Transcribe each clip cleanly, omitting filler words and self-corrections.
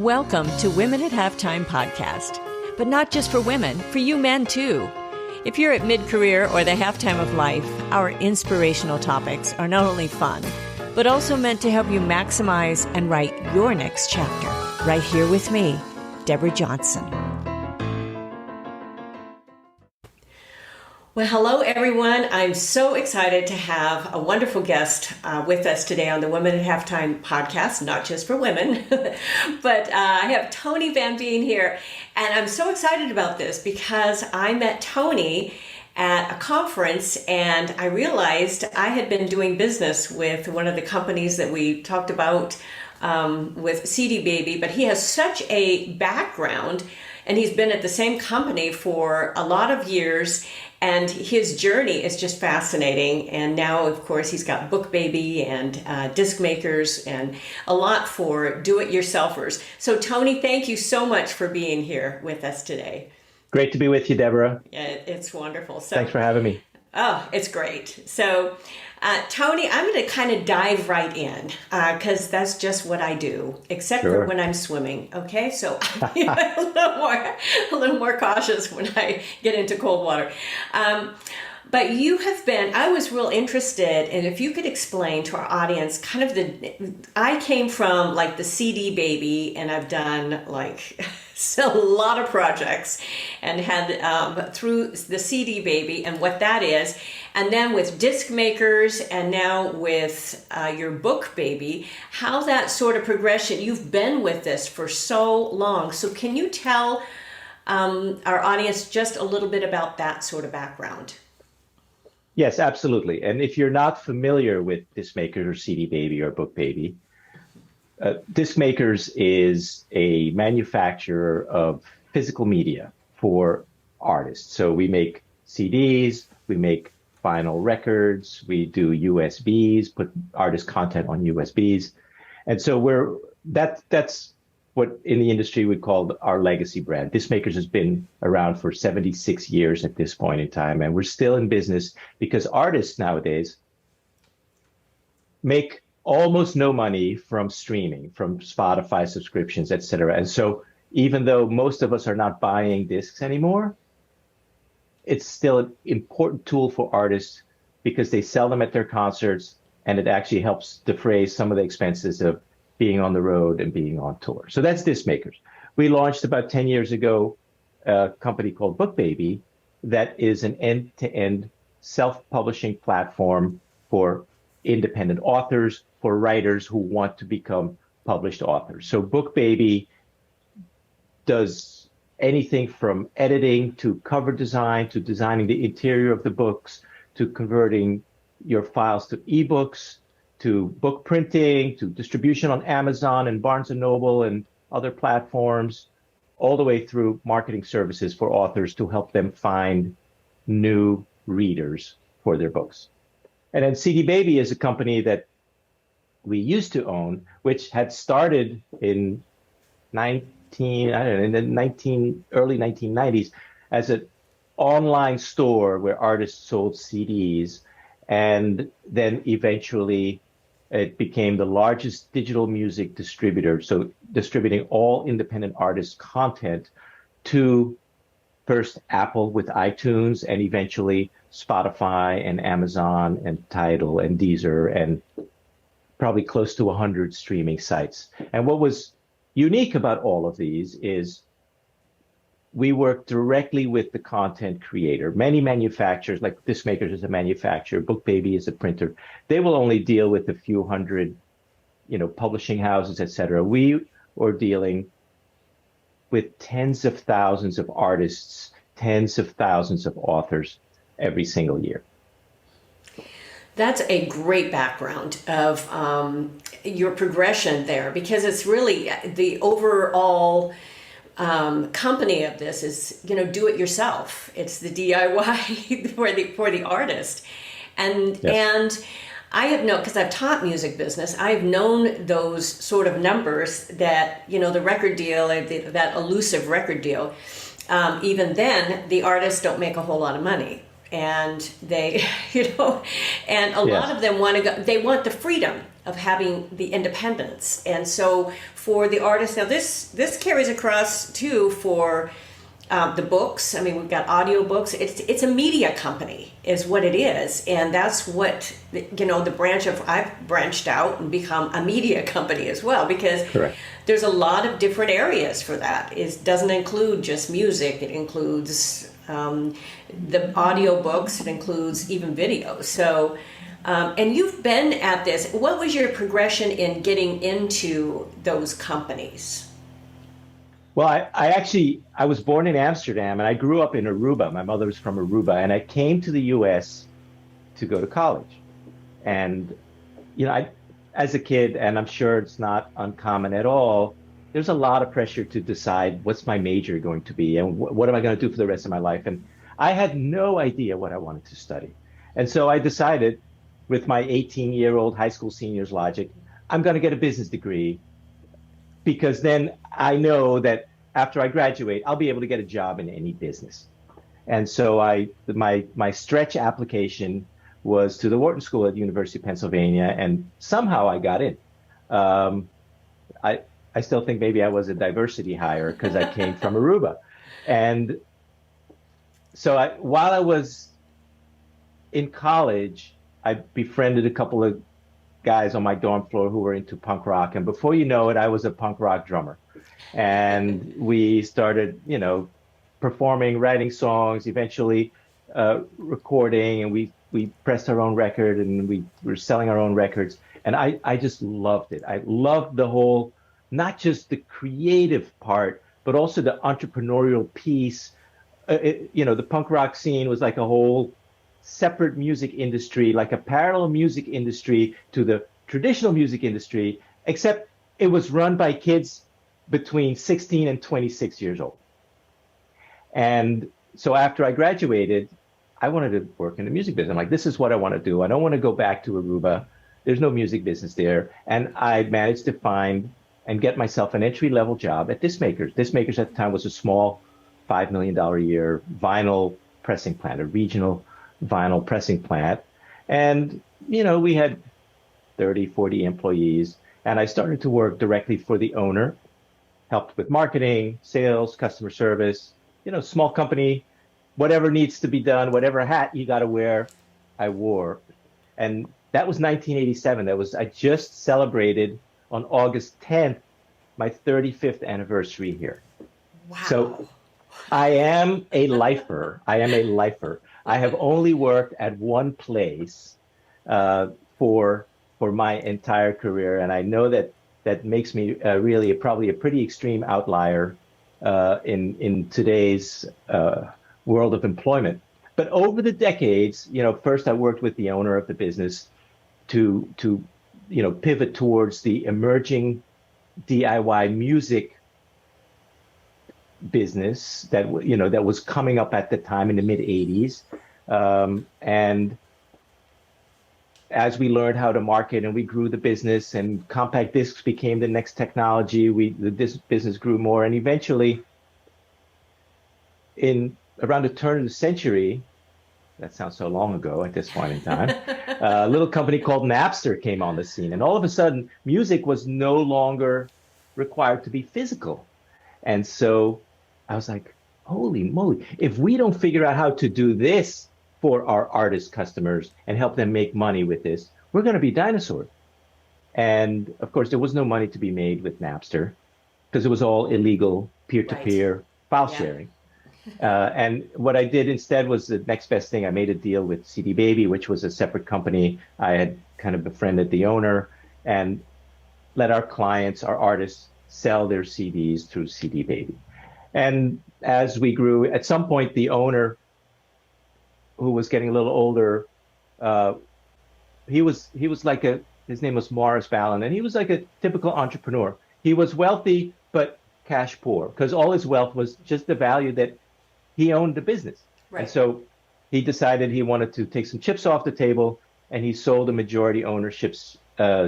Welcome to Women at Halftime podcast, but not just for women, for you men too. If you're at mid-career or the halftime of life, our inspirational topics are not only fun, but also meant to help you maximize and write your next chapter. Right here with me, Deborah Johnson. Well, hello, everyone. I'm so excited to have a wonderful guest with us today on the Women at Halftime podcast, not just for women, but I have Tony Van Veen here. And I'm so excited about this because I met Tony at a conference and I realized I had been doing business with one of the companies that we talked about with CD Baby, but he has such a background and he's been at the same company for a lot of years. And his journey is just fascinating. And now, of course, he's got Bookbaby and disc makers and a lot for do-it-yourselfers. So, Tony, thank you so much for being here with us today. Great to be with you, Deborah. It's wonderful. So, thanks for having me. Oh, it's great. So, Tony, I'm going to kind of dive right in because that's just what I do, except for when I'm swimming. Okay, so I'm a little more cautious when I get into cold water. But you have been, I was real interested in if you could explain to our audience kind of I came from like the CD Baby and I've done like a lot of projects and had through the CD Baby and what that is. And then with disc makers and now with your Bookbaby, how that sort of progression, you've been with this for so long. So can you tell our audience just a little bit about that sort of background? Yes, absolutely. And if you're not familiar with Disc Makers or CD Baby or Bookbaby, Disc Makers is a manufacturer of physical media for artists. So we make CDs, we make vinyl records, we do USBs, put artist content on USBs. And so that's what in the industry we call our legacy brand. Disc Makers has been around for 76 years at this point in time, and we're still in business because artists nowadays make almost no money from streaming, from Spotify subscriptions, et cetera. And so even though most of us are not buying discs anymore, it's still an important tool for artists because they sell them at their concerts, and it actually helps defray some of the expenses of being on the road and being on tour. So that's Disc Makers. We launched about 10 years ago a company called Bookbaby that is an end-to-end self-publishing platform for independent authors, for writers who want to become published authors. So Bookbaby does anything from editing to cover design to designing the interior of the books to converting your files to ebooks, to book printing, to distribution on Amazon and Barnes & Noble and other platforms, all the way through marketing services for authors to help them find new readers for their books. And then CD Baby is a company that we used to own, which had started in early 1990s as an online store where artists sold CDs. And then eventually it became the largest digital music distributor, so distributing all independent artists' content to first Apple with iTunes and eventually Spotify and Amazon and Tidal and Deezer and probably close to 100 streaming sites. And what was unique about all of these is we work directly with the content creator. Many manufacturers, like Disc Makers is a manufacturer, Bookbaby is a printer, they will only deal with a few hundred, publishing houses, et cetera. We are dealing with tens of thousands of artists, tens of thousands of authors every single year. That's a great background of your progression there, because it's really the overall company of this is, do it yourself. It's the DIY for the artist. And, yes. And I have known, because I've taught music business, I've known those sort of numbers that, the record deal, that elusive record deal, even then the artists don't make a whole lot of money. And they, and a lot of them want to go, they want the freedom of having the independence. And so for the artists, now this carries across too for the books. I mean, we've got audio books. It's a media company is what it is. And that's what, the branch of, I've branched out and become a media company as well, because Correct. there's a lot of different areas for that. It doesn't include just music. It includes the audio books. It includes even video. So, and you've been at this. What was your progression in getting into those companies? Well, I was born in Amsterdam and I grew up in Aruba. My mother was from Aruba, and I came to the US to go to college. And, as a kid, and I'm sure it's not uncommon at all, there's a lot of pressure to decide what's my major going to be and what am I going to do for the rest of my life. And I had no idea what I wanted to study. And so I decided, with my 18-year-old high school senior's logic, I'm going to get a business degree, because then I know that after I graduate, I'll be able to get a job in any business. And so my stretch application was to the Wharton School at the University of Pennsylvania, and somehow I got in. I still think maybe I was a diversity hire because I came from Aruba. And so while I was in college, I befriended a couple of guys on my dorm floor who were into punk rock. And before you know it, I was a punk rock drummer. And we started, performing, writing songs, eventually recording, and we pressed our own record, and we were selling our own records. And I just loved it. I loved the whole, not just the creative part, but also the entrepreneurial piece. The punk rock scene was like a whole separate music industry, like a parallel music industry to the traditional music industry, except it was run by kids between 16 and 26 years old. And so after I graduated, I wanted to work in the music business. I'm like, this is what I want to do. I don't want to go back to Aruba. There's no music business there. And I managed to find and get myself an entry-level job at Discmakers. Discmakers at the time was a small $5 million a year vinyl pressing plant, a regional vinyl pressing plant. And, we had 30, 40 employees. And I started to work directly for the owner, helped with marketing, sales, customer service, small company, whatever needs to be done, whatever hat you got to wear, I wore. And that was 1987. I just celebrated on August 10th, my 35th anniversary here. Wow. So I am a lifer. I have only worked at one place for my entire career, and I know that makes me really probably a pretty extreme outlier in today's world of employment. But over the decades, first I worked with the owner of the business to pivot towards the emerging DIY music business that was coming up at the time in the mid 80s. And as we learned how to market and we grew the business and compact discs became the next technology, the business grew more. And eventually, around the turn of the century, that sounds so long ago at this point in time, a little company called Napster came on the scene. And all of a sudden, music was no longer required to be physical. And so I was like, holy moly, if we don't figure out how to do this for our artist customers and help them make money with this, we're going to be dinosaurs. And of course, there was no money to be made with Napster because it was all illegal peer-to-peer file sharing. And what I did instead was the next best thing. I made a deal with CD Baby, which was a separate company. I had kind of befriended the owner and let our clients, our artists, sell their CDs through CD Baby. And as we grew, at some point, the owner, who was getting a little older, he was like his name was Morris Ballin, and he was like a typical entrepreneur. He was wealthy, but cash poor, because all his wealth was just the value that he owned the business. Right. And so he decided he wanted to take some chips off the table, and he sold a majority ownership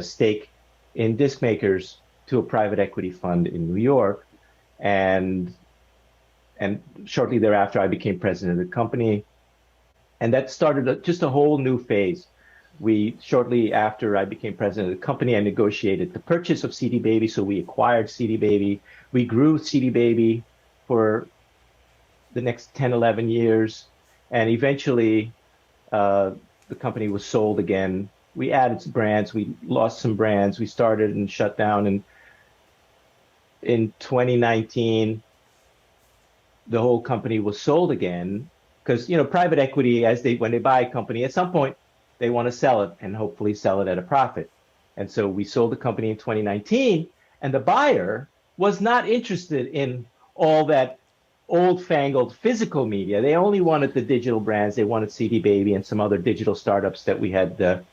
stake in Discmakers to a private equity fund in New York. And shortly thereafter, I became president of the company. And that started just a whole new phase we shortly after I became president of the company, I negotiated the purchase of CD Baby. So we acquired CD Baby. We grew CD Baby for the next 10, 11 years. And eventually, uh, the company was sold again. We added some brands. We lost some brands. We started and shut down. And in 2019, the whole company was sold again because, private equity, when they buy a company, at some point they want to sell it and hopefully sell it at a profit. And so we sold the company in 2019, and the buyer was not interested in all that old-fangled physical media. They only wanted the digital brands. They wanted CD Baby and some other digital startups that we had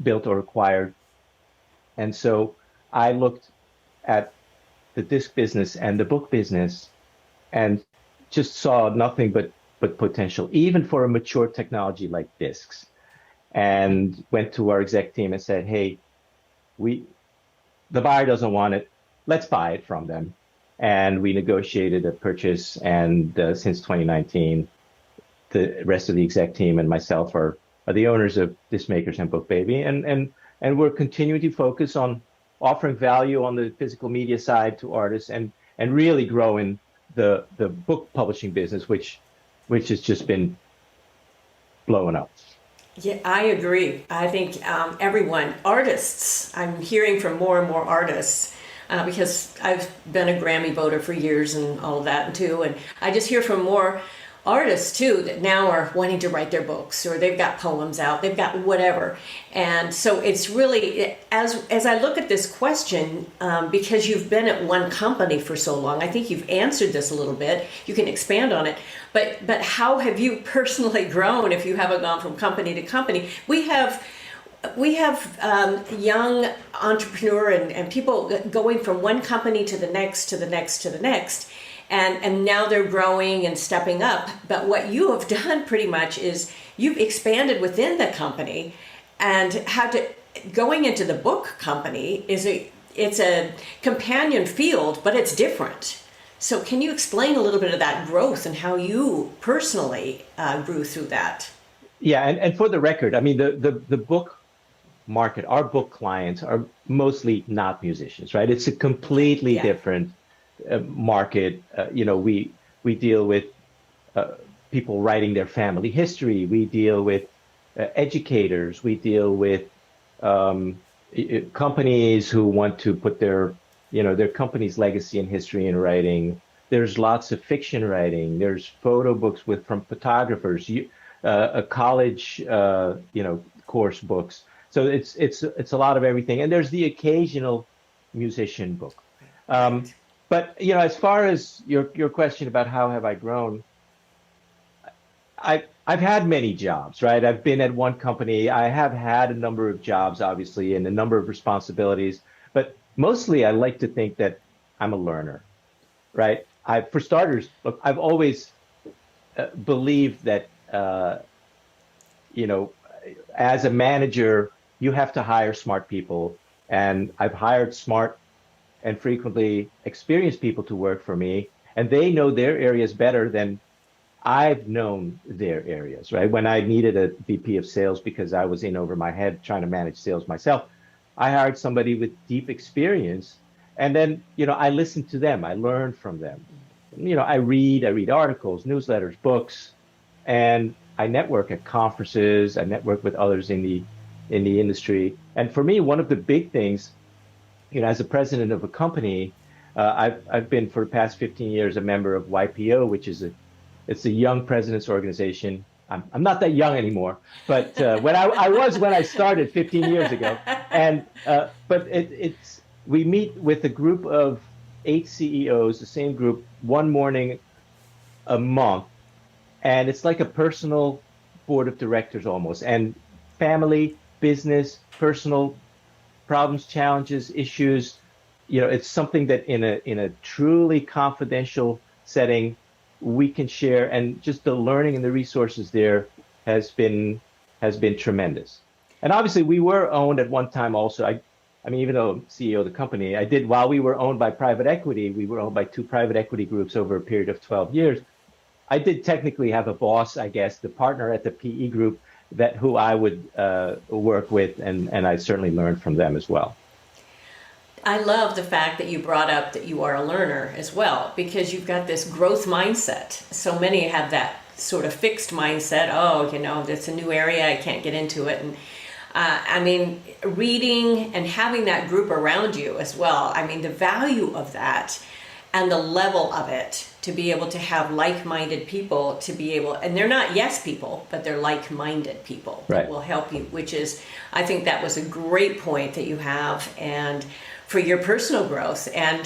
built or acquired. And so I looked at the disc business and the book business and just saw nothing but potential, even for a mature technology like discs. And went to our exec team and said, "Hey, the buyer doesn't want it. Let's buy it from them." And we negotiated a purchase. And since 2019, the rest of the exec team and myself are the owners of Discmakers and Bookbaby, and we're continuing to focus on offering value on the physical media side to artists and really growing the book publishing business, which has just been blowing up. Yeah, I agree. I think artists, I'm hearing from more and more artists because I've been a Grammy voter for years and all of that too. And I just hear from more artists too that now are wanting to write their books, or they've got poems out, they've got whatever. And so it's really, as I look at this question, because you've been at one company for so long, I think you've answered this a little bit. You can expand on it. But how have you personally grown if you haven't gone from company to company? We have young entrepreneur and people going from one company to the next, to the next, to the next. And now they're growing and stepping up. But what you have done pretty much is you've expanded within the company and going into the book company it's a companion field, but it's different. So can you explain a little bit of that growth and how you personally grew through that? Yeah, and for the record, I mean, the book market, our book clients are mostly not musicians, right? It's a completely different market. We deal with people writing their family history. We deal with educators. We deal with companies who want to put their company's legacy and history in writing. There's lots of fiction writing. There's photo books from photographers. A college course books. So it's a lot of everything. And there's the occasional musician book. But as far as your question about how have I grown, I've had many jobs, right? I've been at one company. I have had a number of jobs, obviously, and a number of responsibilities. But mostly, I like to think that I'm a learner, right? For starters, look, I've always believed that as a manager, you have to hire smart people, and I've hired smart and frequently experienced people to work for me, and they know their areas better than I've known their areas, right? When I needed a VP of sales because I was in over my head trying to manage sales myself, I hired somebody with deep experience, and then, I listened to them. I learned from them. I read articles, newsletters, books, and I network at conferences. I network with others in the industry. And for me, one of the big things, as a president of a company, I've been for the past 15 years a member of YPO, which is it's a young president's organization. I'm not that young anymore, but when I started 15 years ago, and but we meet with a group of 8 CEOs, the same group, one morning a month, and it's like a personal board of directors almost, and family, business, personal problems, challenges, issues. It's something that in a truly confidential setting we can share, and just the learning and the resources there has been tremendous. And obviously, we were owned at one time also. I mean, even though I'm CEO of the company, while we were owned by private equity, we were owned by 2 private equity groups over a period of 12 years. I did technically have a boss, I guess, the partner at the PE group that who I would work with, and I certainly learned from them as well. I love the fact that you brought up that you are a learner as well, because you've got this growth mindset. So many have that sort of fixed mindset. Oh, it's a new area, I can't get into it. And I mean, reading and having that group around you as well. I mean, the value of that and the level of it, to be able to have like-minded people, to be able, and they're not yes people, but they're like-minded people that will help you, which is, I think that was a great point that you have, and for your personal growth. And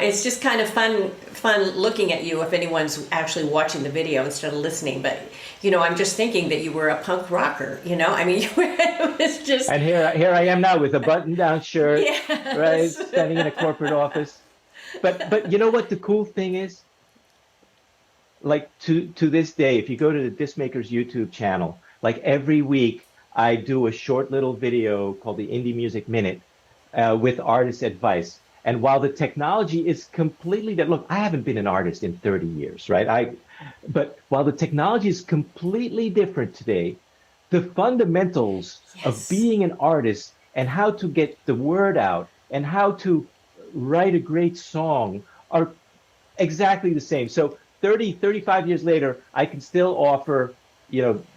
it's just kind of fun looking at you if anyone's actually watching the video instead of listening. But I'm just thinking that you were a punk rocker. I mean, it was just. And here I am now with a button-down shirt, yes. right, standing in a corporate office. But you know what the cool thing is? Like to this day, if you go to the Discmakers YouTube channel, like every week I do a short little video called the Indie Music Minute with artist advice. And while the technology is completely different, look, I haven't been an artist in 30 years, right? But while the technology is completely different today, the fundamentals of being an artist and how to get the word out and how to write a great song are exactly the same. So 35 years later, I can still offer,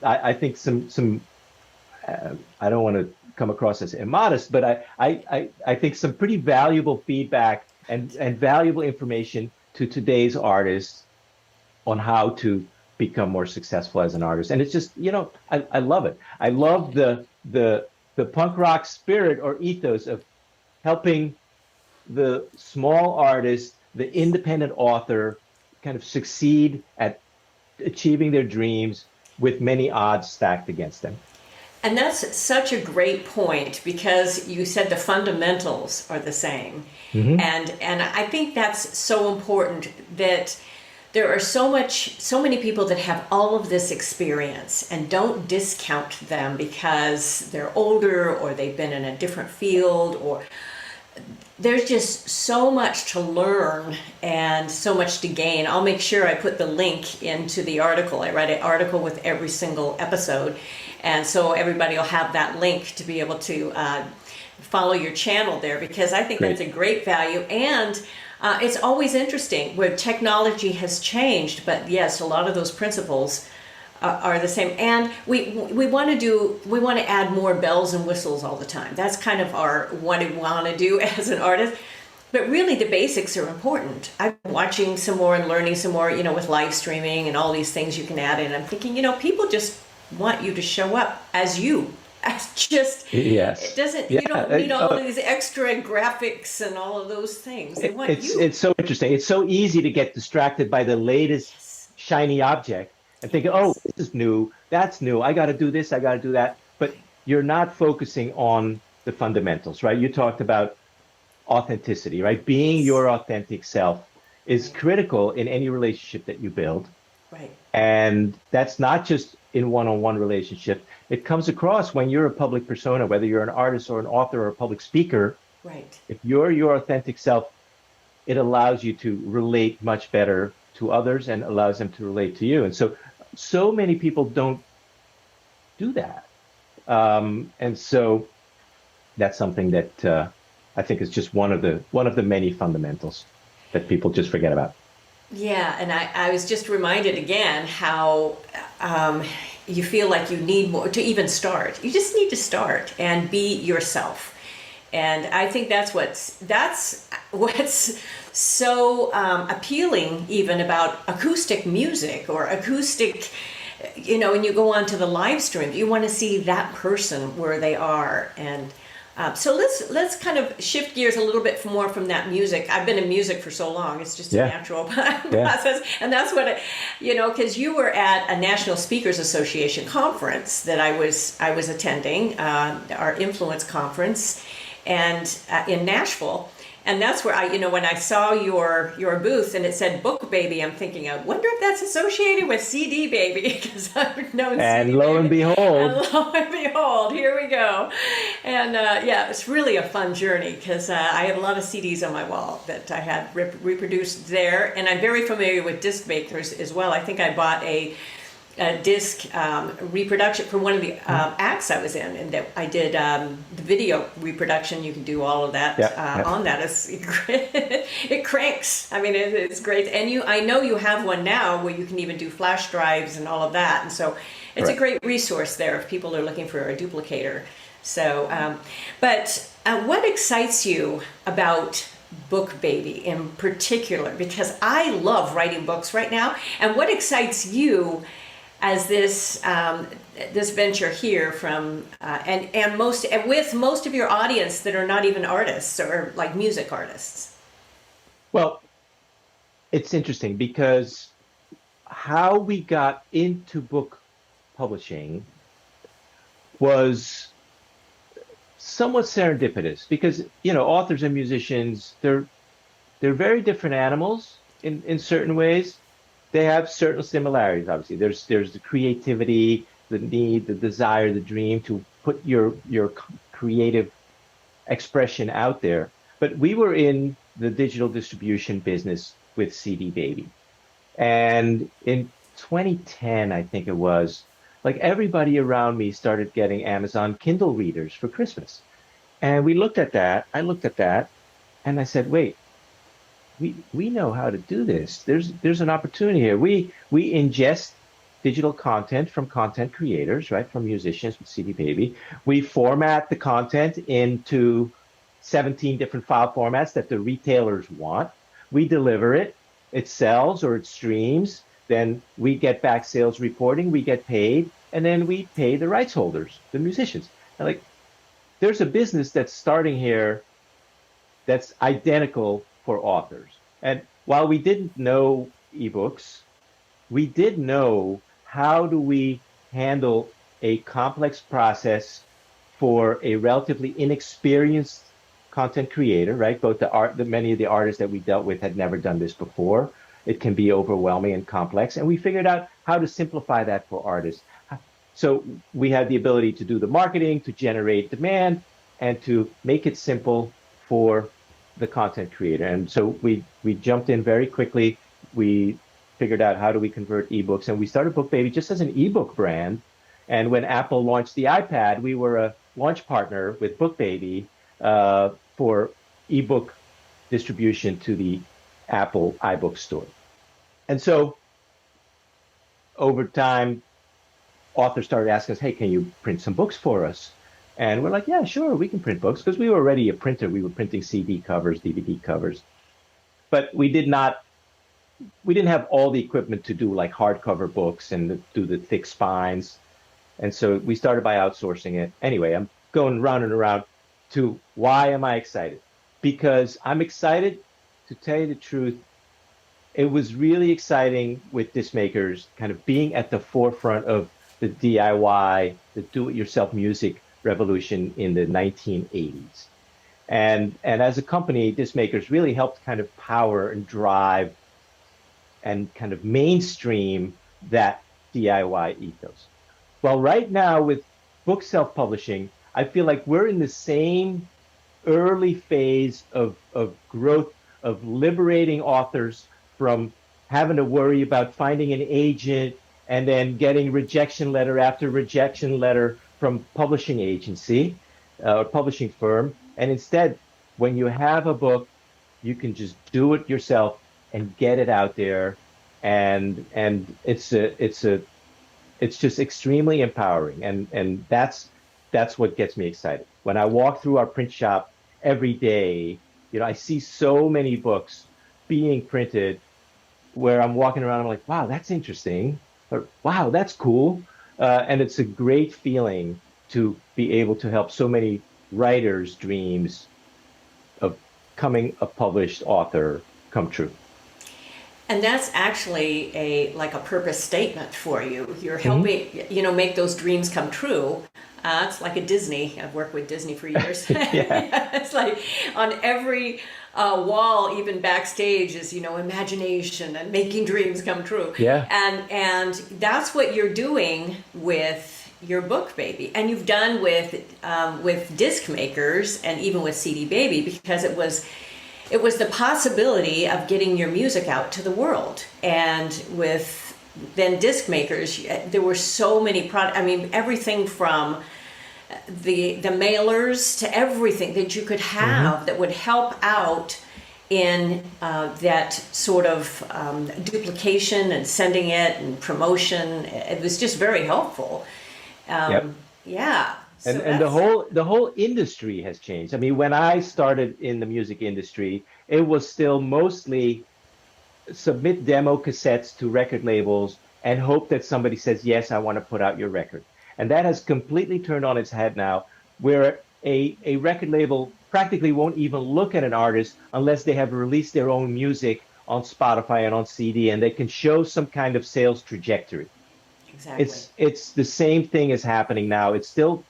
I think some I don't want to come across as immodest, but I think some pretty valuable feedback and valuable information to today's artists on how to become more successful as an artist. And it's just, I love it. I love the punk rock spirit or ethos of helping the small artist, the independent author, kind of succeed at achieving their dreams with many odds stacked against them. And that's such a great point, because you said the fundamentals are the same. Mm-hmm. And I think that's so important, that there are so many people that have all of this experience, and don't discount them because they're older or they've been in a different field, or there's just so much to learn and so much to gain. I'll make sure I put the link into the article. I write an article with every single episode. And so everybody will have that link to be able to follow your channel there, because I think that's a great value. And it's always interesting where technology has changed. But yes, a lot of those principles are the same. And we want to add more bells and whistles all the time. That's kind of what we want to do as an artist. But really the basics are important. I'm watching some more and learning some more, with live streaming and all these things you can add in. I'm thinking, people just want you to show up as you. As just, it doesn't, you don't need all of these extra graphics and all of those things. They want you. It's so interesting. It's so easy to get distracted by the latest shiny object and think, oh, this is new, that's new, I got to do this, I got to do that. But you're not focusing on the fundamentals, right? You talked about authenticity, right? Being your authentic self is critical in any relationship that you build. Right. And that's not just in one-on-one relationship. It comes across when you're a public persona, whether you're an artist or an author or a public speaker. Right. If you're your authentic self, it allows you to relate much better to others and allows them to relate to you. And so many people don't do that. And so that's something that I think is just one of the many fundamentals that people just forget about. Yeah, and I was just reminded again how you feel like you need more to even start. You just need to start and be yourself. And I think that's what's so appealing even about acoustic music or acoustic, when you go onto the live stream, you want to see that person where they are. And so let's kind of shift gears a little bit more from that music. I've been in music for so long; it's just a natural process, and that's what because you were at a National Speakers Association conference that I was attending, our Influence conference, and in Nashville. And that's where when I saw your booth and it said Bookbaby, I'm thinking, I wonder if that's associated with CD Baby, because I've known and CD lo Baby. And behold. And lo and behold, here we go. And it's really a fun journey, because I have a lot of CDs on my wall that I had reproduced there. And I'm very familiar with disc makers as well. I think I bought a disc reproduction for one of the acts I was in, and that I did the video reproduction. You can do all of that on that. It cranks. I mean, it's great. And I know you have one now where you can even do flash drives and all of that. And so it's a great resource there if people are looking for a duplicator. So, but what excites you about Bookbaby in particular? Because I love writing books right now. And what excites you as this this venture here from and with most of your audience that are not even artists or like music artists? Well, it's interesting because how we got into book publishing was somewhat serendipitous because, authors and musicians, they're very different animals in certain ways. They have certain similarities, obviously. There's the creativity, the need, the desire, the dream to put your creative expression out there. But we were in the digital distribution business with CD Baby. And in 2010, I think it was, like everybody around me started getting Amazon Kindle readers for Christmas. And I looked at that, and I said, wait, we know how to do this. There's an opportunity here. We ingest digital content from content creators, right? From musicians with CD Baby. We format the content into 17 different file formats that the retailers want. We deliver it. It sells or it streams. Then we get back sales reporting. We get paid, and then we pay the rights holders, the musicians. And there's a business that's starting here that's identical for authors. And while we didn't know ebooks, we did know how do we handle a complex process for a relatively inexperienced content creator, right? Both many of the artists that we dealt with had never done this before. It can be overwhelming and complex. And we figured out how to simplify that for artists. So we had the ability to do the marketing, to generate demand, and to make it simple for the content creator. And so we jumped in very quickly. We figured out how do we convert ebooks, and we started Bookbaby just as an ebook brand. And when Apple launched the iPad, we were a launch partner with Bookbaby for ebook distribution to the Apple iBook store. And so over time, authors started asking us, hey, can you print some books for us? And we're like, yeah, sure, we can print books, because we were already a printer. We were printing CD covers, DVD covers. But we didn't have all the equipment to do like hardcover books and do the thick spines. And so we started by outsourcing it. Anyway, I'm going round and around to why am I excited? Because I'm excited, to tell you the truth. It was really exciting with Discmakers kind of being at the forefront of the DIY, the do-it-yourself music revolution in the 1980s. And as a company, Discmakers really helped kind of power and drive and kind of mainstream that DIY ethos. Well, right now with book self-publishing, I feel like we're in the same early phase of growth, of liberating authors from having to worry about finding an agent and then getting rejection letter after rejection letter from publishing agency or publishing firm. And instead, when you have a book, you can just do it yourself and get it out there. And it's just extremely empowering. And that's what gets me excited. When I walk through our print shop every day, I see so many books being printed where I'm walking around, I'm like, wow, that's interesting. Or, wow, that's cool. And it's a great feeling to be able to help so many writers' dreams of becoming a published author come true. And that's actually a purpose statement for you. You're helping, make those dreams come true. It's like a Disney. I've worked with Disney for years. It's like on every wall, even backstage, is imagination and making dreams come true. Yeah. And that's what you're doing with your Bookbaby, and you've done with Discmakers and even with CD Baby, because it was the possibility of getting your music out to the world. And with then disc makers, there were so many products. I mean, everything from the mailers to everything that you could have that would help out in that sort of duplication and sending it and promotion. It was just very helpful. Yeah. So And the whole industry has changed. I mean, when I started in the music industry, it was still mostly submit demo cassettes to record labels and hope that somebody says, yes, I want to put out your record. And that has completely turned on its head now, where a record label practically won't even look at an artist unless they have released their own music on Spotify and on CD, and they can show some kind of sales trajectory. exactly. It's the same thing is happening now. It's still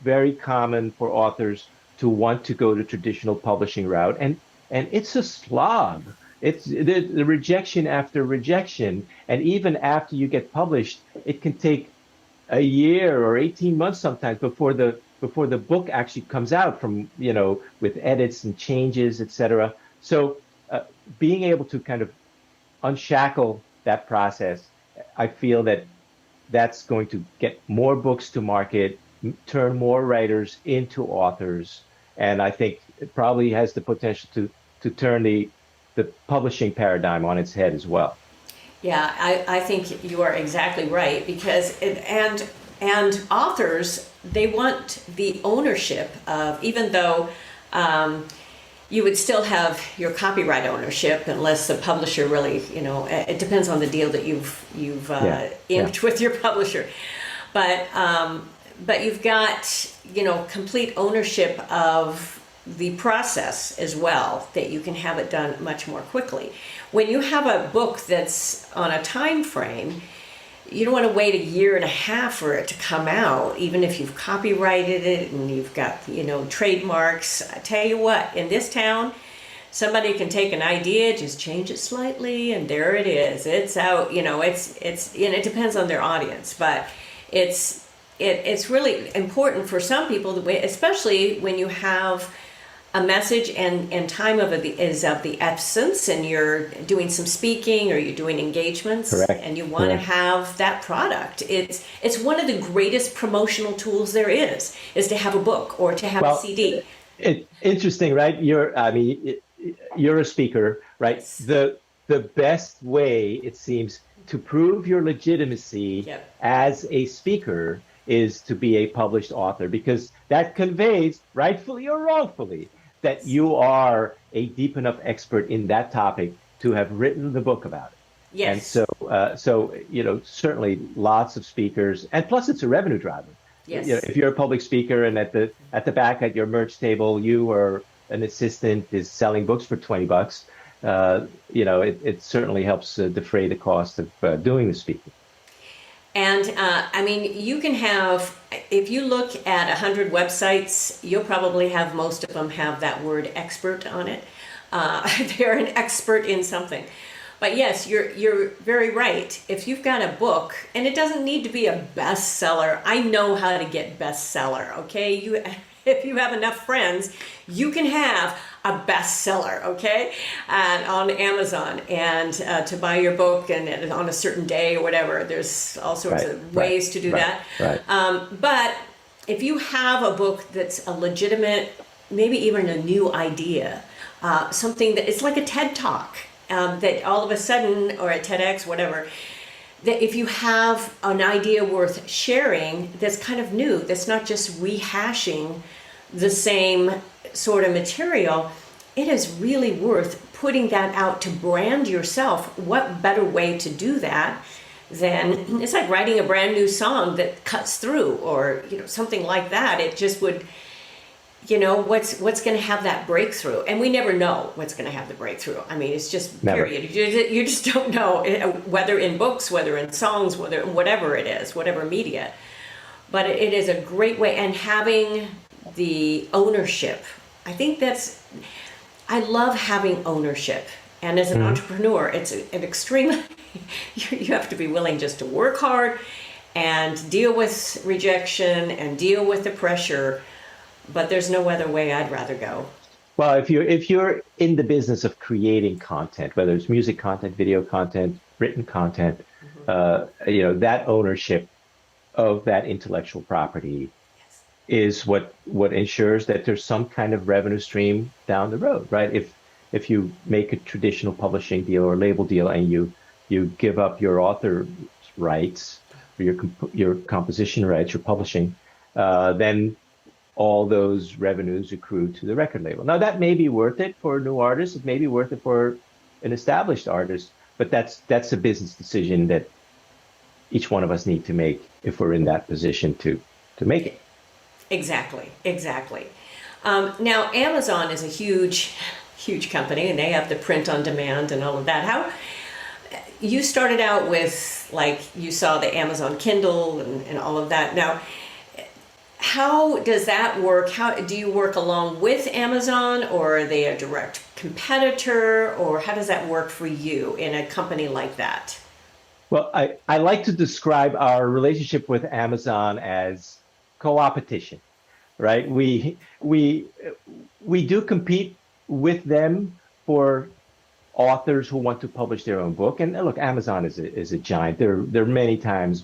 very common for authors to want to go the traditional publishing route, and it's a slog. It's the rejection after rejection, and even after you get published, it can take a year or 18 months sometimes before the book actually comes out from, with edits and changes, etc. So being able to kind of unshackle that process, I feel that that's going to get more books to market, turn more writers into authors, and I think it probably has the potential to turn the publishing paradigm on its head as well. Yeah, I think you are exactly right, because and authors, they want the ownership of, even though you would still have your copyright ownership unless the publisher really, it depends on the deal that you've inked with your publisher, but you've got complete ownership of the process as well, that you can have it done much more quickly. When you have a book that's on a time frame, you don't want to wait a year and a half for it to come out, even if you've copyrighted it and you've got trademarks. I tell you what, in this town, somebody can take an idea, just change it slightly, and there it is. It's out. It depends on their audience, but it's really important for some people, especially when you have a message and time is of the essence, and you're doing some speaking or you're doing engagements. Correct. And you want to have that product. It's one of the greatest promotional tools there is to have a book or to have a CD. Interesting, right? You're a speaker, right? Yes. The best way, it seems, to prove your legitimacy as a speaker is to be a published author, because that conveys, rightfully or wrongfully, that you are a deep enough expert in that topic to have written the book about it. Yes. And so certainly lots of speakers, and plus it's a revenue driver. Yes. If you're a public speaker and at the back at your merch table, you or an assistant is selling books for $20, it certainly helps defray the cost of doing the speaking. And you can have, if you look at 100 websites, you'll probably have most of them have that word expert on it. They're an expert in something. But yes, you're very right. If you've got a book, and it doesn't need to be a bestseller. I know how to get bestseller, okay? If you have enough friends, you can have a bestseller, okay, on Amazon, and to buy your book and on a certain day or whatever. There's all sorts of ways to do that. Right. But if you have a book that's a legitimate, maybe even a new idea, something that it's like a TED Talk, that all of a sudden, or a TEDx, whatever, that if you have an idea worth sharing that's kind of new, that's not just rehashing the same sort of material, it is really worth putting that out to brand yourself. What better way to do that than, it's like writing a brand new song that cuts through, or something like that. It just would, what's going to have that breakthrough, and we never know what's going to have the breakthrough. I mean, it's just period. You just don't know, whether in books, whether in songs, whatever it is, whatever media. But it is a great way, and having the ownership. I think I love having ownership. And as an entrepreneur, it's an extreme, you have to be willing just to work hard and deal with rejection and deal with the pressure. But there's no other way I'd rather go. Well, if you're in the business of creating content, whether it's music content, video content, written content, that ownership of that intellectual property is what ensures that there's some kind of revenue stream down the road, right? If you make a traditional publishing deal or label deal and you give up your author rights, or your composition rights, your publishing, then all those revenues accrue to the record label. Now that may be worth it for a new artist, it may be worth it for an established artist, but that's a business decision that each one of us need to make if we're in that position to make it. Exactly, exactly. Now, Amazon is a huge, huge company, and they have the print on demand and all of that. How you started out with, like, you saw the Amazon Kindle and all of that. Now, how does that work? How do you work along with Amazon, or are they a direct competitor, or how does that work for you in a company like that? Well, I like to describe our relationship with Amazon as co-opetition, right? We do compete with them for authors who want to publish their own book. And look, Amazon is a giant. They're many times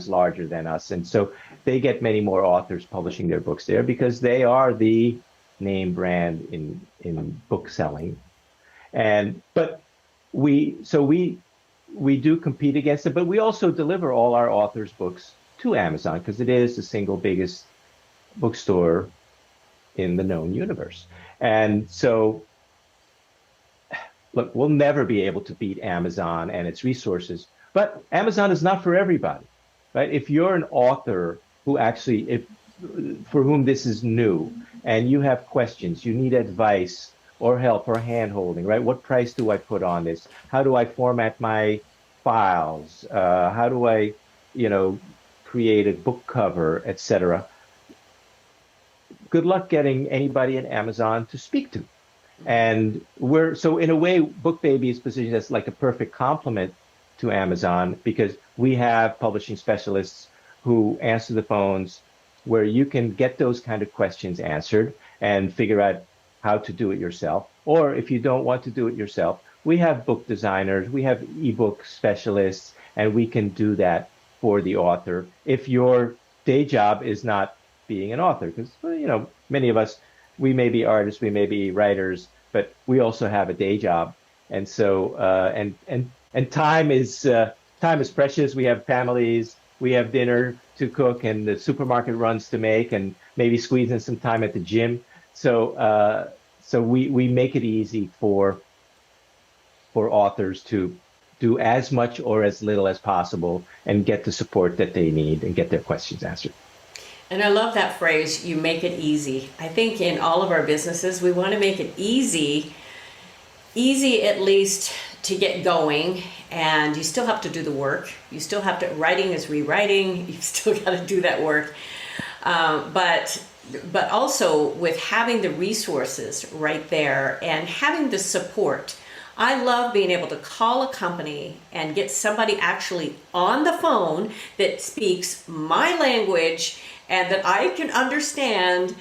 larger than us, and so they get many more authors publishing their books there because they are the name brand in book selling. But we do compete against it, but we also deliver all our authors' books to Amazon because it is the single biggest bookstore in the known universe. And so, look, we'll never be able to beat Amazon and its resources, but Amazon is not for everybody, right? If you're an author for whom this is new and you have questions, you need advice or help or hand-holding, right? What price do I put on this? How do I format my files? How do I, create a book cover, etc.? Good luck getting anybody at Amazon to speak to. And so in a way, Bookbaby is positioned as like a perfect complement to Amazon because we have publishing specialists who answer the phones where you can get those kind of questions answered and figure out how to do it yourself. Or if you don't want to do it yourself, we have book designers, we have ebook specialists, and we can do that for the author if your day job is not being an author. Because, many of us, we may be artists, we may be writers, but we also have a day job. And so, and time is precious. We have families, we have dinner to cook and the supermarket runs to make, and maybe squeeze in some time at the gym. So we make it easy for authors to do as much or as little as possible and get the support that they need and get their questions answered. And I love that phrase, you make it easy. I think in all of our businesses, we want to make it easy at least to get going. And you still have to do the work. You still have to, writing is rewriting. You still got to do that work. But also with having the resources right there and having the support. I love being able to call a company and get somebody actually on the phone that speaks my language and that I can understand,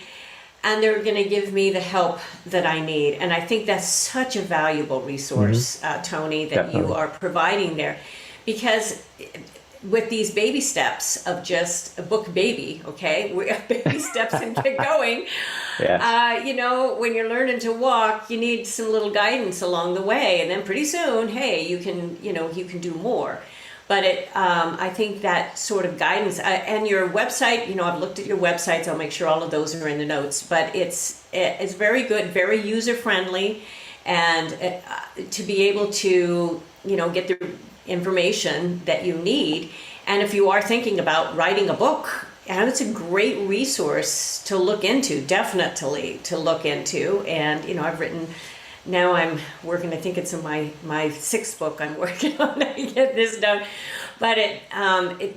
and they're going to give me the help that I need. And I think that's such a valuable resource, Tony, that Definitely. you are providing there. Because with these baby steps of just a Bookbaby, okay? We have baby steps and get going. Yes. When you're learning to walk, you need some little guidance along the way. And then pretty soon, hey, you can do more. But I think that sort of guidance, and your website, I've looked at your websites. I'll make sure all of those are in the notes. But it's very good, very user-friendly. And to be able to, get the information that you need. And if you are thinking about writing a book, and it's a great resource to look into, definitely to look into. And, I've written, now I'm working, I think it's in my sixth book I'm working on to get this done. But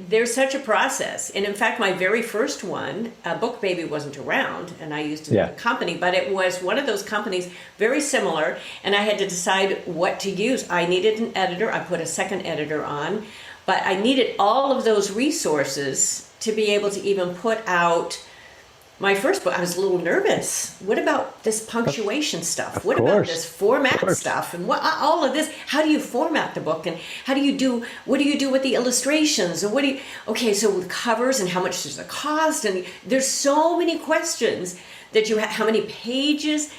there's such a process. And in fact, my very first one, Bookbaby wasn't around, and I used a company, but it was one of those companies very similar, and I had to decide what to use. I needed an editor. I put a second editor on, but I needed all of those resources to be able to even put out My first book, I was a little nervous. What about this punctuation stuff? Of What about course. this Of format course. stuff? And what all of this? How do you format the book? And how do you do? What do you do with the illustrations? And what do you? Okay, so with covers and how much does it cost? And there's so many questions that you have. How many pages?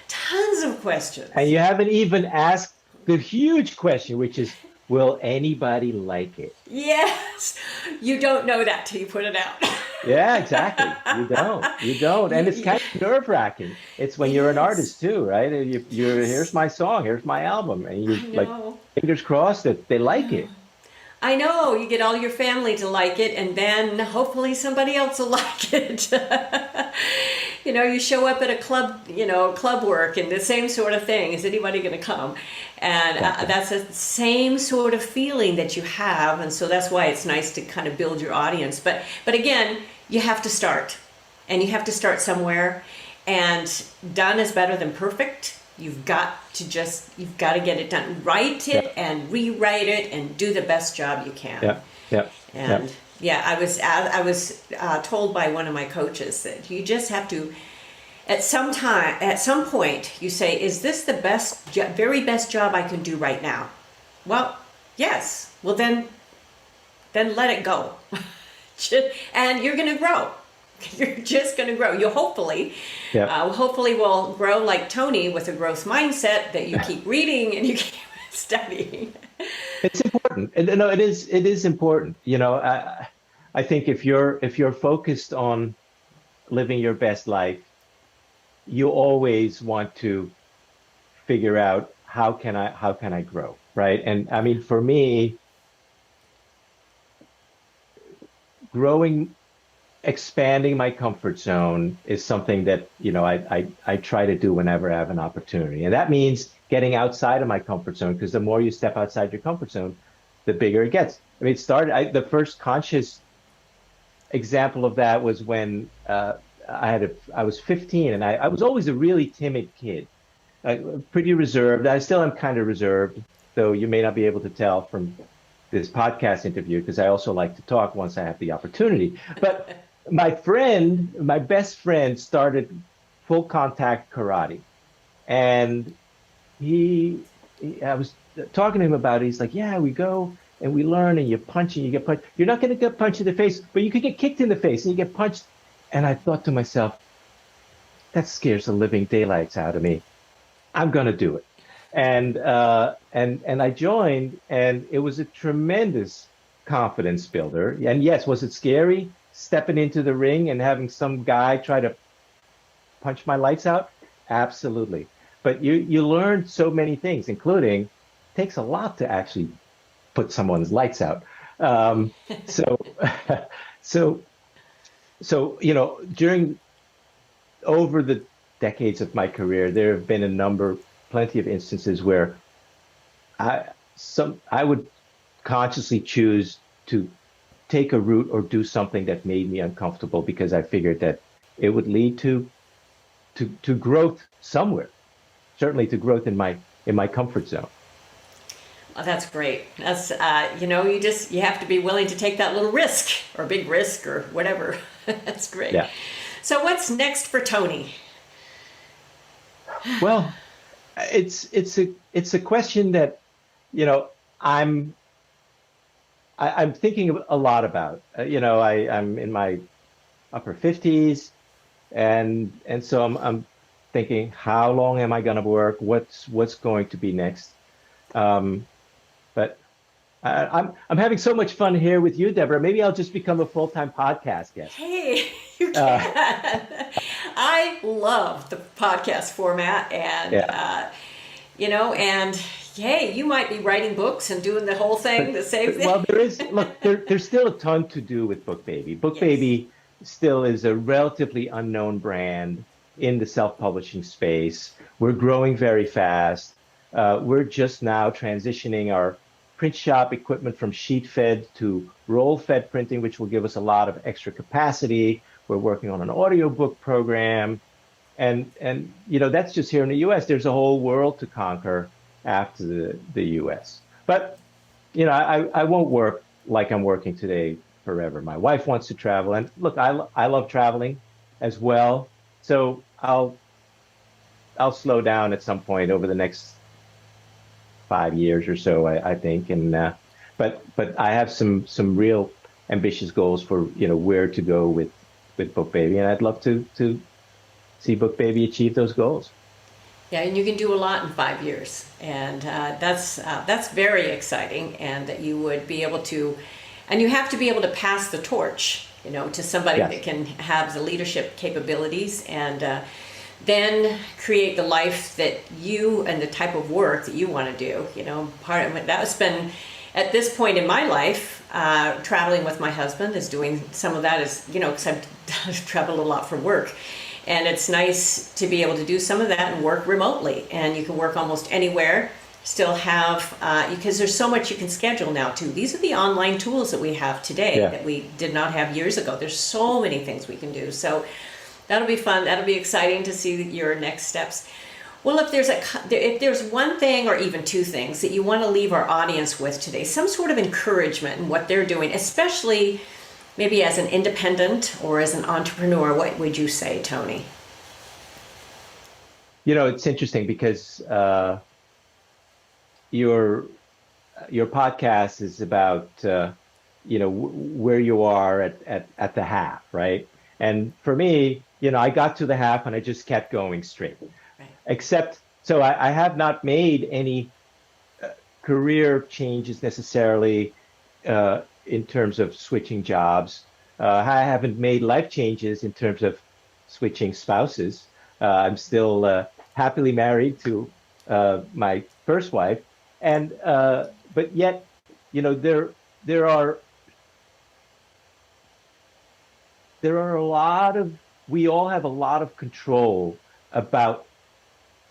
Tons of questions. And you haven't even asked the huge question, which is, will anybody like it? Yes, you don't know that till you put it out. Yeah, exactly. You don't. You don't. And it's kind of nerve-wracking. It's when It you're an is. artist too, right? And you're here's Yes, my song, here's my album, and you I like know. fingers crossed that they like it. I know. You get all your family to like it, and then hopefully somebody else will like it. You show up at a club, club work, and the same sort of thing. Is anybody going to come? And Exactly. that's the same sort of feeling that you have, and so that's why it's nice to kind of build your audience. But again, you have to start, and you have to start somewhere. And done is better than perfect. You've got to get it done. Write Yeah. it and rewrite it and do the best job you can. Yeah. Yeah. Yeah. And yeah, I was told by one of my coaches that you just have to, at some point, you say, "Is this the very best job I can do right now?" Well, yes. Well, then let it go, and you're going to grow. You're just going to grow. You Yeah. hopefully will grow like Tony with a growth mindset that you keep reading and you keep studying. It's important. And no, it is important. I think if you're focused on living your best life, you always want to figure out how can I grow, right? And I mean, for me, growing, expanding my comfort zone is something that I try to do whenever I have an opportunity, and that means getting outside of my comfort zone, because the more you step outside your comfort zone, the bigger it gets. I mean, the first conscious example of that was when I was 15, and I was always a really timid kid, pretty reserved. I still am kind of reserved, though you may not be able to tell from this podcast interview, because I also like to talk once I have the opportunity. But my best friend started full contact karate, and I was talking to him about it. He's like, "Yeah, we go and we learn, and you punch and you get punched. You're not going to get punched in the face, but you could get kicked in the face and you get punched." And I thought to myself, that scares the living daylights out of me. I'm going to do it. And I joined, and it was a tremendous confidence builder. And yes, was it scary stepping into the ring and having some guy try to punch my lights out? Absolutely. But you learn so many things, including it takes a lot to actually put someone's lights out. So so during over the decades of my career, there have been plenty of instances where I would consciously choose to take a route or do something that made me uncomfortable, because I figured that it would lead to growth somewhere, certainly to growth in my comfort zone. Oh, that's great. That's you have to be willing to take that little risk or big risk or whatever. That's great. Yeah. So what's next for Tony? Well, it's a question that I'm I'm thinking a lot about. I'm in my upper 50s, and so I'm thinking, how long am I going to work? What's going to be next? But I'm having so much fun here with you, Deborah. Maybe I'll just become a full-time podcast guest. Hey, you Uh, can. I love the podcast format, and yeah. and hey, you might be writing books and doing the whole thing, the same thing. Well, there's still a ton to do with Bookbaby. Yes. Bookbaby still is a relatively unknown brand in the self-publishing space. We're growing very fast. We're just now transitioning our print shop equipment from sheet-fed to roll-fed printing, which will give us a lot of extra capacity. We're working on an audiobook program. And that's just here in the US. There's a whole world to conquer after the US. But I won't work like I'm working today forever. My wife wants to travel, and look, I love traveling. as well. So I'll slow down at some point over the next 5 years or so, I think. And but I have some real ambitious goals for where to go with Bookbaby, and I'd love to see Bookbaby achieve those goals. Yeah, and you can do a lot in 5 years, and that's very exciting. And that you would be able to, and you have to be able to pass the torch, to somebody Yes. that can have the leadership capabilities, and then create the life that you and the type of work that you want to do. Part of it, that's been at this point in my life, traveling with my husband is doing some of that, is because I've traveled a lot for work. And it's nice to be able to do some of that and work remotely. And you can work almost anywhere, still have, because there's so much you can schedule now too. These are the online tools that we have today that we did not have years ago. There's so many things we can do. So that'll be fun. That'll be exciting to see your next steps. Well, if there's one thing or even two things that you want to leave our audience with today, some sort of encouragement in what they're doing, especially maybe as an independent or as an entrepreneur, what would you say, Tony? It's interesting because your podcast is about where you are at the half, right? And for me, I got to the half and I just kept going straight. Right. Except, so I have not made any career changes necessarily in terms of switching jobs. I haven't made life changes in terms of switching spouses. I'm still happily married to my first wife, and but yet, there are a lot of, we all have a lot of control about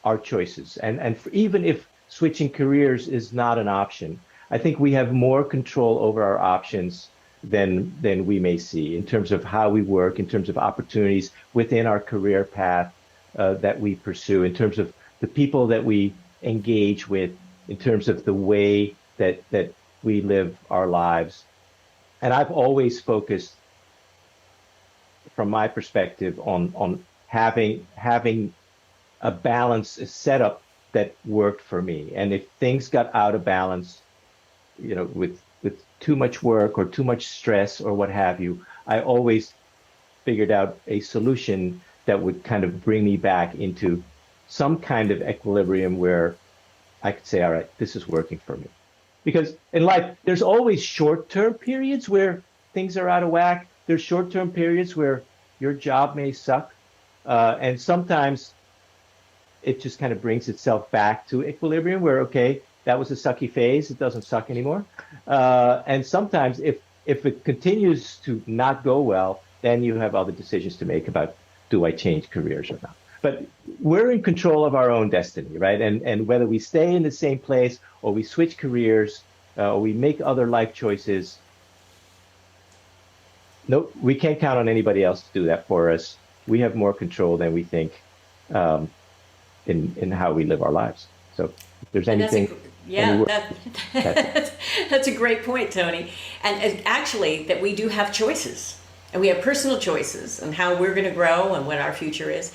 our choices, and even if switching careers is not an option, I think we have more control over our options than we may see in terms of how we work, in terms of opportunities within our career path that we pursue, in terms of the people that we engage with, in terms of the way that we live our lives. And I've always focused, from my perspective, on having a balance, a setup that worked for me. And if things got out of balance, with too much work or too much stress or what have you, I always figured out a solution that would kind of bring me back into some kind of equilibrium where I could say, all right, this is working for me. Because in life, there's always short-term periods where things are out of whack. There's short-term periods where your job may suck. And sometimes it just kind of brings itself back to equilibrium where, okay, that was a sucky phase. It doesn't suck anymore. And sometimes if it continues to not go well, then you have other decisions to make about, do I change careers or not? But we're in control of our own destiny, right? And whether we stay in the same place or we switch careers or we make other life choices, no, we can't count on anybody else to do that for us. We have more control than we think in how we live our lives. So if there's anything... That's a great point, Tony. And actually, that we do have choices, and we have personal choices on how we're going to grow and what our future is.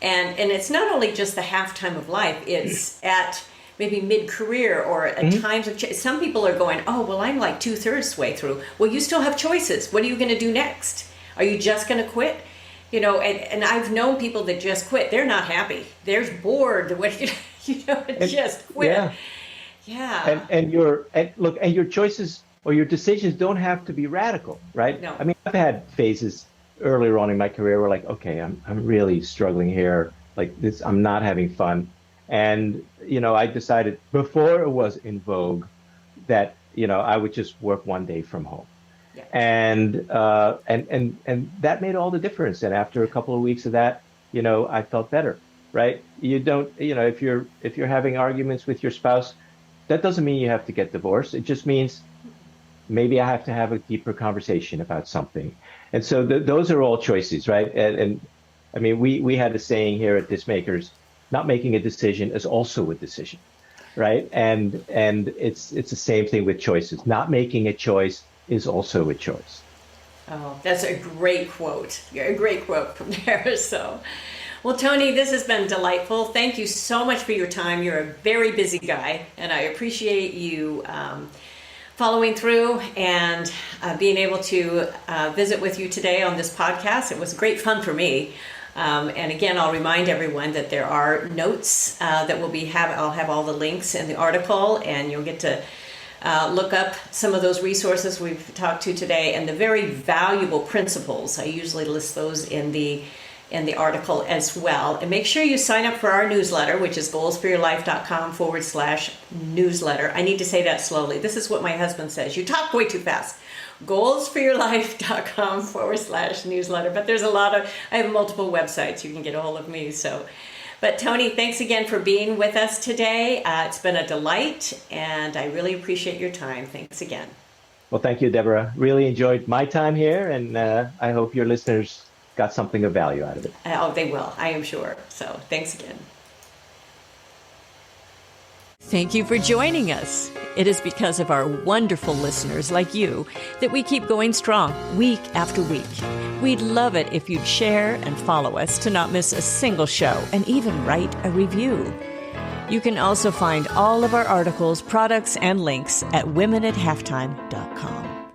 And it's not only just the halftime of life; it's at maybe mid-career or at times of some people are going, oh, well, I'm like 2/3 way through. Well, you still have choices. What are you going to do next? Are you just going to quit? And I've known people that just quit. They're not happy. They're bored. Just quit. Yeah. And your choices or your decisions don't have to be radical, right? No. I mean, I've had phases earlier on in my career where like, okay, I'm really struggling here. Like this, I'm not having fun. And, I decided before it was in vogue that, I would just work one day from home. Yeah. And that made all the difference. And after a couple of weeks of that, I felt better, right? You don't, if you're having arguments with your spouse, that doesn't mean you have to get divorced. It just means maybe I have to have a deeper conversation about something. And so those are all choices, right? And I mean, we had a saying here at Dismakers, not making a decision is also a decision, right? And it's the same thing with choices. Not making a choice is also a choice. Oh, that's a great quote. A great quote from there. So, well, Tony, this has been delightful. Thank you so much for your time. You're a very busy guy, and I appreciate you following through and being able to visit with you today on this podcast. It was great fun for me. And again, I'll remind everyone that there are notes that I'll have all the links in the article, and you'll get to look up some of those resources we've talked to today and the very valuable principles. I usually list those in the article as well. And make sure you sign up for our newsletter, which is goalsforyourlife.com/newsletter. I need to say that slowly. This is what my husband says. You talk way too fast. goalsforyourlife.com/newsletter. But I have multiple websites. You can get a hold of me. But Tony, thanks again for being with us today. It's been a delight, and I really appreciate your time. Thanks again. Well, thank you, Deborah. Really enjoyed my time here, and I hope your listeners got something of value out of it. Oh, they will, I am sure. So thanks again. Thank you for joining us. It is because of our wonderful listeners like you that we keep going strong week after week. We'd love it if you'd share and follow us to not miss a single show, and even write a review. You can also find all of our articles, products, and links at womenathalftime.com.